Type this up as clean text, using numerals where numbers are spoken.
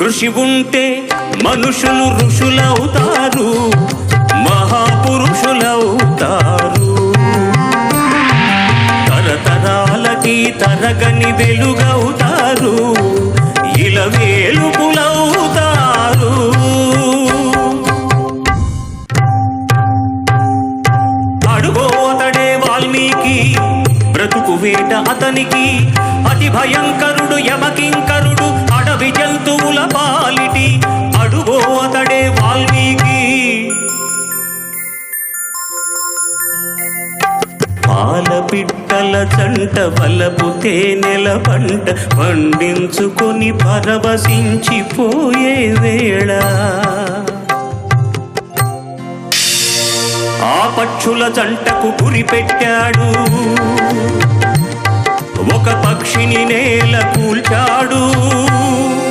కృషి ఉంటే మనుషులు ఋషులవుతారు, మహాపురుషులవుతారు. తరతరాలకి తరగని వెలుగవుతారు, ఇలవేలుపులవుతారు. అడుగో అతడే వాల్మీకి, బ్రతుకు వేట అతనికి, అతి భయంకరుడు యమకింకరుడు, అడవి జంతువుల పాలిటి. అడుగో అతడే వాల్మీకి. పాల పిట్టల చంట వలపు తేనెల పంట పండించుకొని పరవశించిపోయే వేళ, ఆ పక్షుల జంటకు గురి పెట్టాడు, ఒక పక్షిని నేల కూల్చాడు.